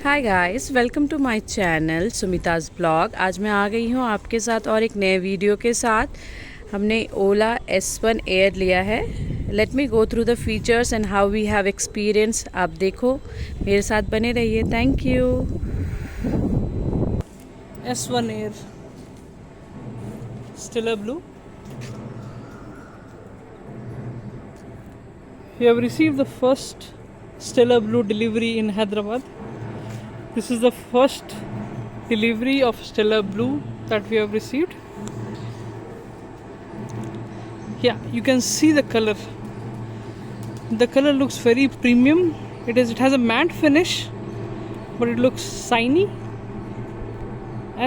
Hi guys, welcome to my channel Sumita's blog. आज मैं आ गई हूँ आपके साथ और एक नए वीडियो के साथ। हमने ओला S1 एयर लिया है। Let me go through the features and how we have experience. आप देखो, मेरे साथ बने रहिए। Thank you. S1 Air, stellar blue. We have received the first stellar blue delivery in Hyderabad. This is the first delivery of stellar blue that we have received. Yeah, you can see the color. The color looks very premium. It has a matte finish, but it looks shiny,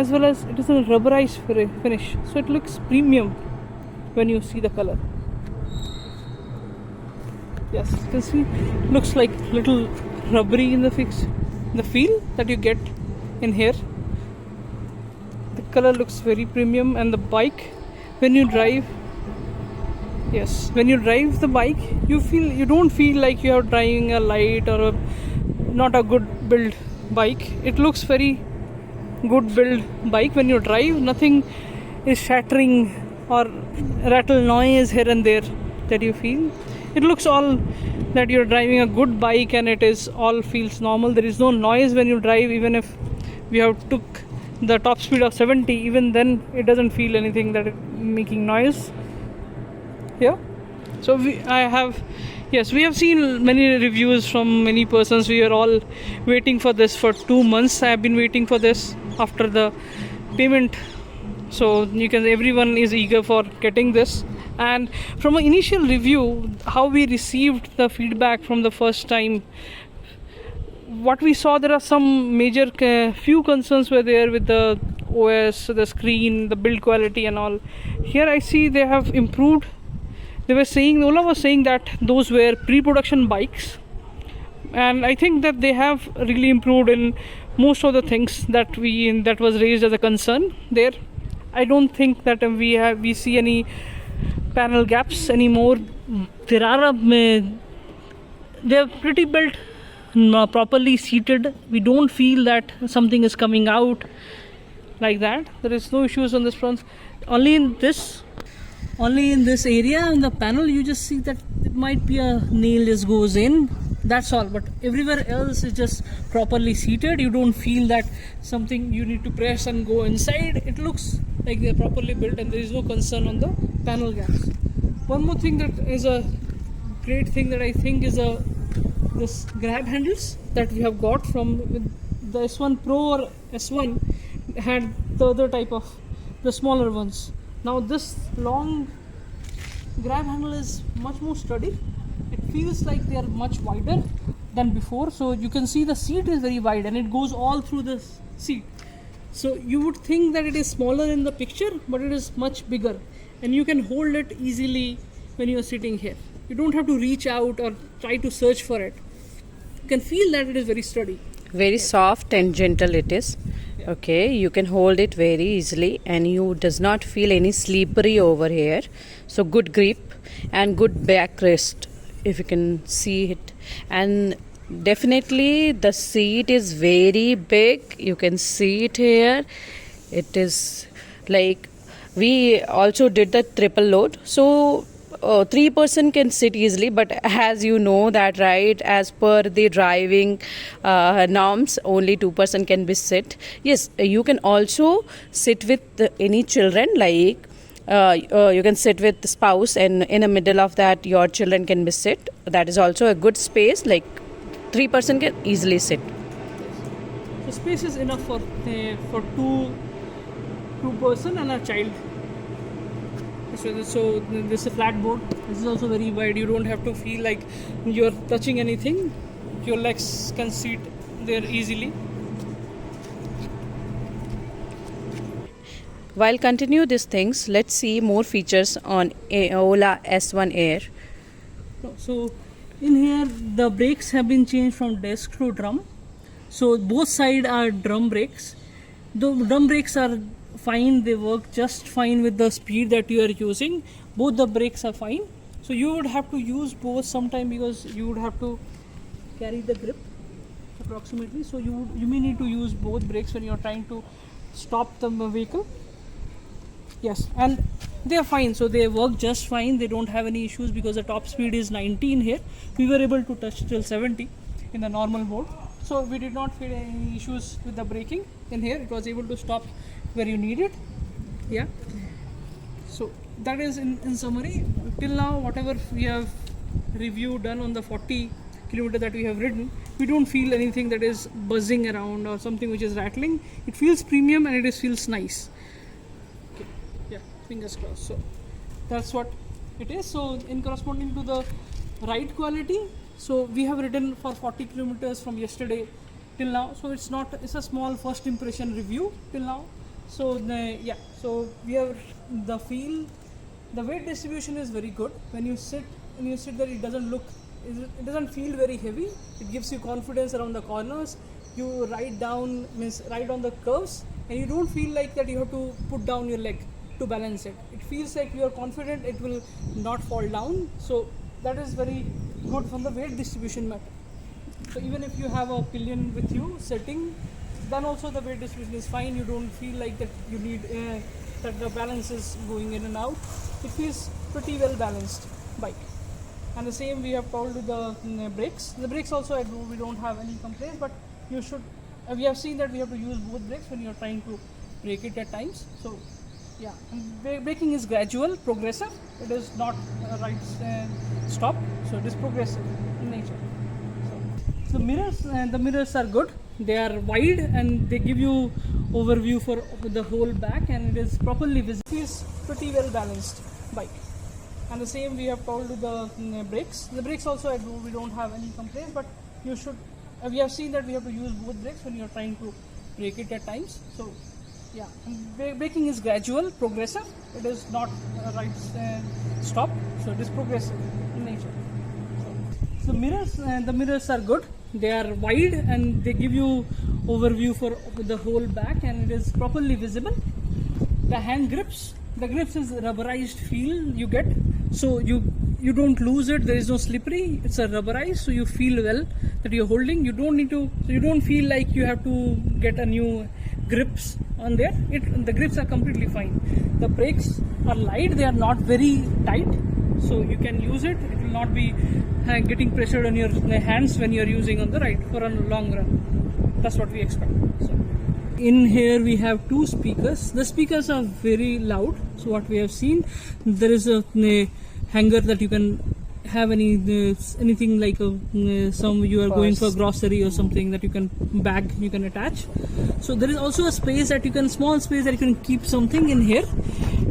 as well as it is a rubberized finish, so it looks premium when you see the color. Yes, you can see looks like little rubbery in the feel that you get in here. The color looks very premium, and the bike, when you drive, when you drive the bike, you don't feel like you are driving a light or not a good build bike. It looks very good build bike. When you drive, nothing is shattering or rattle noise here and there that you feel. It looks all that you're driving a good bike, and it is all feels normal. There is no noise when you drive. Even if we have took the top speed of 70, even then it doesn't feel anything that it making noise. Yeah, so we have seen many reviews from many persons. We are all waiting for this for 2 months. I have been waiting for this after the payment, so everyone is eager for getting this. And from an initial review, how we received the feedback from the first time, what we saw, there are some major few concerns were there with the OS, the screen, the build quality and all. Here I see they have improved. Ola was saying that those were pre-production bikes, and I think that they have really improved in most of the things that was raised as a concern there. I don't think that we see any panel gaps anymore. They are pretty built, properly seated. We don't feel that something is coming out like that. There is no issues on this front. Only in this area in the panel, you just see that it might be a nail just goes in. That's all. But everywhere else is just properly seated. You don't feel that something you need to press and go inside. It looks like they're properly built, and there is no concern on the panel gaps. One more thing that is a great thing that I think is this grab handles that we have got from the S1 Pro or S1 had the other type of the smaller ones. Now this long grab handle is much more sturdy. It feels like they are much wider than before. So you can see the seat is very wide, and it goes all through the seat. So you would think that it is smaller in the picture, but it is much bigger, and you can hold it easily when you are sitting here. You don't have to reach out or try to search for it. You can feel that it is very sturdy. Very soft and gentle it is. Okay, you can hold it very easily, and you does not feel any slippery over here. So good grip and good backrest, if you can see it. And definitely the seat is very big. You can see it here. It is like, we also did the triple load, so 3-person can sit easily. But as you know that, right, as per the driving norms, only 2-person can be sit. Yes, you can also sit with any children, like you can sit with the spouse, and in the middle of that your children can be sit. That is also a good space. Like 3-person can easily sit. So space is enough for two-person and a child. So this is a flat board. This is also very wide. You don't have to feel like you're touching anything. Your legs can sit there easily. While continue these things, let's see more features on Ola S1 Air. So in here the brakes have been changed from disc to drum. So both sides are drum brakes. The drum brakes are fine. They work just fine with the speed that you are using. Both the brakes are fine. So you would have to use both sometime, because you would have to carry the grip approximately. So you may need to use both brakes when you're trying to stop the vehicle. Yes, and they are fine, so they work just fine. They don't have any issues because the top speed is 19 here. We were able to touch till 70 in the normal mode, so we did not feel any issues with the braking in here. It was able to stop where you need it. Yeah, so that is in summary. Till now, whatever we have done on the 40 kilometer that we have ridden, we don't feel anything that is buzzing around or something which is rattling. It feels premium and it feels nice. Okay. Yeah, fingers crossed. So that's what it is. So in corresponding to the ride quality, so we have ridden for 40 kilometers from yesterday till now. So it's a small first impression review till now. So so we have the feel. The weight distribution is very good. When you sit there, it doesn't feel very heavy. It gives you confidence around the corners. You ride on the curves, and you don't feel like that you have to put down your leg to balance it. It feels like you are confident it will not fall down. So that is very good from the weight distribution matter. So even if you have a pillion with you sitting, then also the weight distribution is fine. You don't feel like that you need that the balance is going in and out. It feels pretty well balanced bike. And the same we have told with the brakes. The brakes also we don't have any complaints, but you should. We have seen that we have to use both brakes when you are trying to brake it at times. So yeah, and braking is gradual, progressive. It is not right stop. So it is progressive in nature. So the mirrors are good. They are wide and they give you overview for the whole back, and it is properly visible. It is pretty well balanced bike. And the same we have told with the brakes. The brakes also we don't have any complaints, but you should. We have seen that we have to use both brakes when you are trying to brake it at times. So yeah, and braking is gradual, progressive. It is not right stop. So it is progressive in nature. So the mirrors are good. They are wide and they give you overview for the whole back, and it is properly visible. The hand grips. The grips is rubberized feel you get, so you don't lose it. There is no slippery. It's a rubberized, so you feel well that you're holding. You don't feel like you have to get a new grips on there. The grips are completely fine. The brakes are light. They are not very tight, so you can use it. It will not be getting pressured on your hands when you're using on the ride for a long run. That's what we expect. So in here we have two speakers. The speakers are very loud. So what we have seen, there is a hanger that you can have anything like some you are going for grocery or something that you can attach. So there is also a space that small space that you can keep something in here.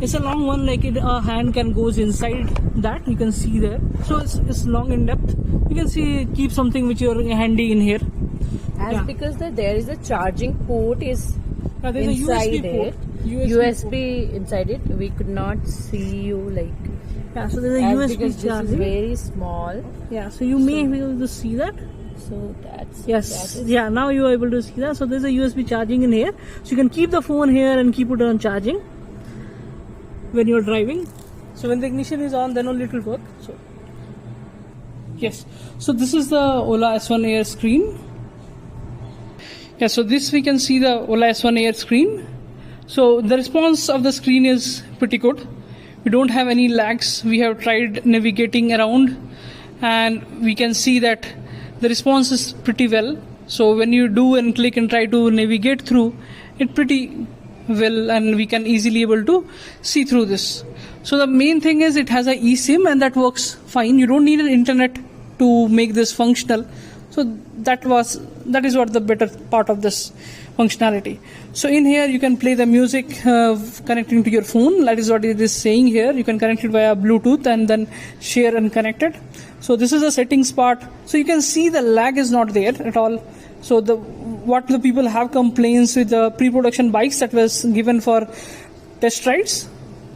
It's a long one, like a hand can goes inside that, you can see there. So it's long in depth. You can keep something which you're handy in here. Because there is a charging port inside it. USB inside it. We could not see you like. Yeah, so there's a USB because charging. This is very small. Yeah, so you may be able to see that. So that's yeah. Now you are able to see that. So there's a USB charging in here. So you can keep the phone here and keep it on charging when you're driving. So when the ignition is on, then only it will work. So yes. So this is the Ola S1 Air screen. Yeah. So this we can see the Ola S1 Air screen. So the response of the screen is pretty good. We don't have any lags. We have tried navigating around, and we can see that the response is pretty well. So when you do and click and try to navigate through it pretty well, and we can easily able to see through this. So the main thing is it has a eSIM, and that works fine. You don't need an internet to make this functional. So that is what the better part of this functionality. So in here you can play the music connecting to your phone. That is what it is saying here. You can connect it via Bluetooth and then share and connect it. So this is the settings part. So you can see the lag is not there at all. So what the people have complaints with the pre-production bikes that was given for test rides.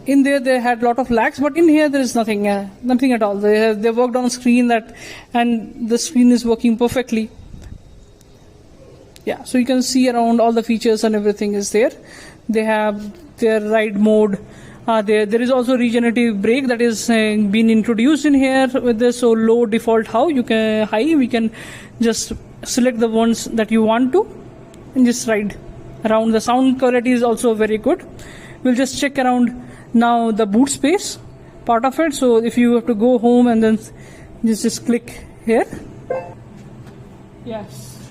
In there they had a lot of lags, but in here there is nothing at all. They worked on a screen and the screen is working perfectly. Yeah, so you can see around all the features and everything is there. They have their ride mode. There is also regenerative brake that is been introduced in here with this. So low default high, we can just select the ones that you want to and just ride around. The sound quality is also very good. We'll just check around now the boot space part of it. So if you have to go home and then just click here. Yes,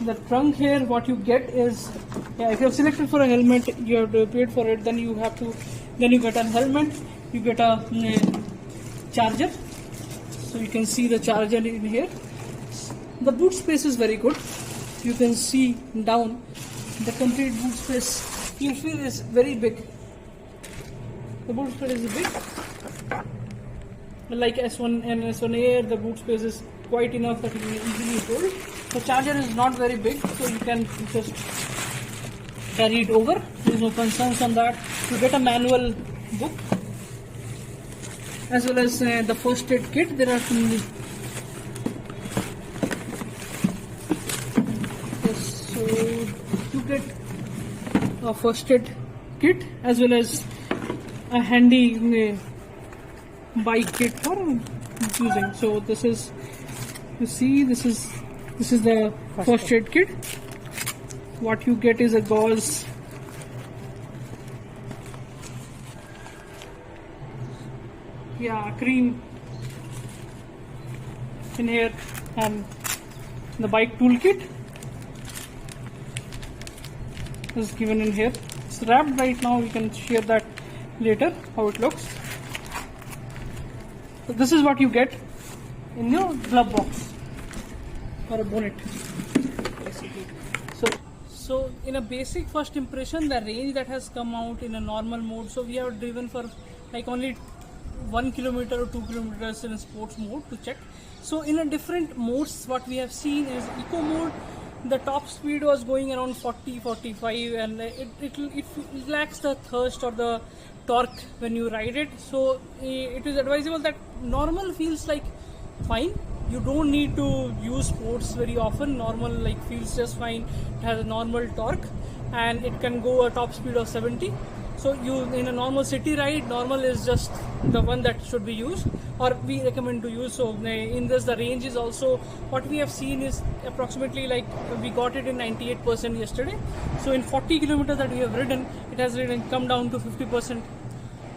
the trunk here, what you get is, yeah, if you have selected for a helmet, you have to pay for it, then you get a helmet, you get a charger. So you can see the charger in here. The boot space is very good. You can see down the complete boot space. You feel is very big. The boot space is big. Like S1 and S1Air, the boot space is quite enough that you can easily hold. The charger is not very big, so you can just carry it over. There is no concerns on that. You get a manual book as well as the first aid kit. There are some. So you get a first aid kit as well as a handy bike kit for using. So this is, you see, this is the first aid kit. What you get is a gauze cream in here, and the bike toolkit is given in here. It's wrapped right now. We can share that later how it looks. So this is what you get in your glove box or a bonnet, basically. So in a basic first impression, the range that has come out in a normal mode. So we have driven for like only 1 kilometer or 2 kilometers in a sports mode to check. So in a different modes, what we have seen is eco mode. The top speed was going around 40-45, and it lacks the thrust or the torque when you ride it. So it is advisable that normal feels like fine. You don't need to use sports very often. Normal like feels just fine. It has a normal torque and it can go a top speed of 70. So you, in a normal city ride, normal is just the one that should be used, or we recommend to use. So in this, the range is also, what we have seen is approximately, like we got it in 98% yesterday. So in 40 kilometers that we have ridden, it has come down to 50%,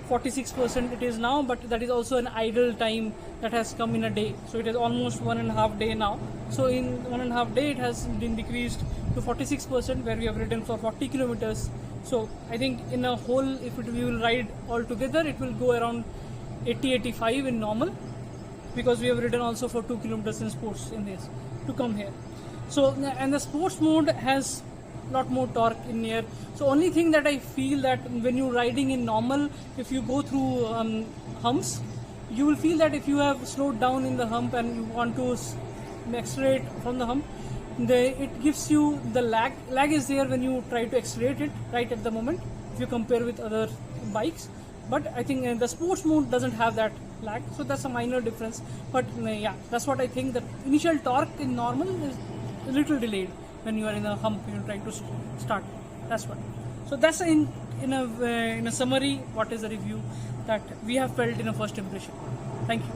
46% it is now, but that is also an idle time that has come in a day. So it is almost 1.5 day now. So in 1.5 day, it has been decreased to 46%, where we have ridden for 40 kilometers. So I think in a whole, if we will ride all together, it will go around 80-85 in normal, because we have ridden also for 2 kilometers in sports in this to come here. So, and the sports mode has lot more torque in here. So only thing that I feel that when you're riding in normal, if you go through humps, you will feel that if you have slowed down in the hump and you want to accelerate from the hump, it gives you the lag. Lag is there when you try to accelerate it right at the moment, if you compare with other bikes. But I think the sports mode doesn't have that lag, so that's a minor difference. But yeah, that's what I think. The initial torque in normal is a little delayed when you are in a hump, you try to start. That's what. So that's in a summary, what is the review that we have felt in a first impression. Thank you.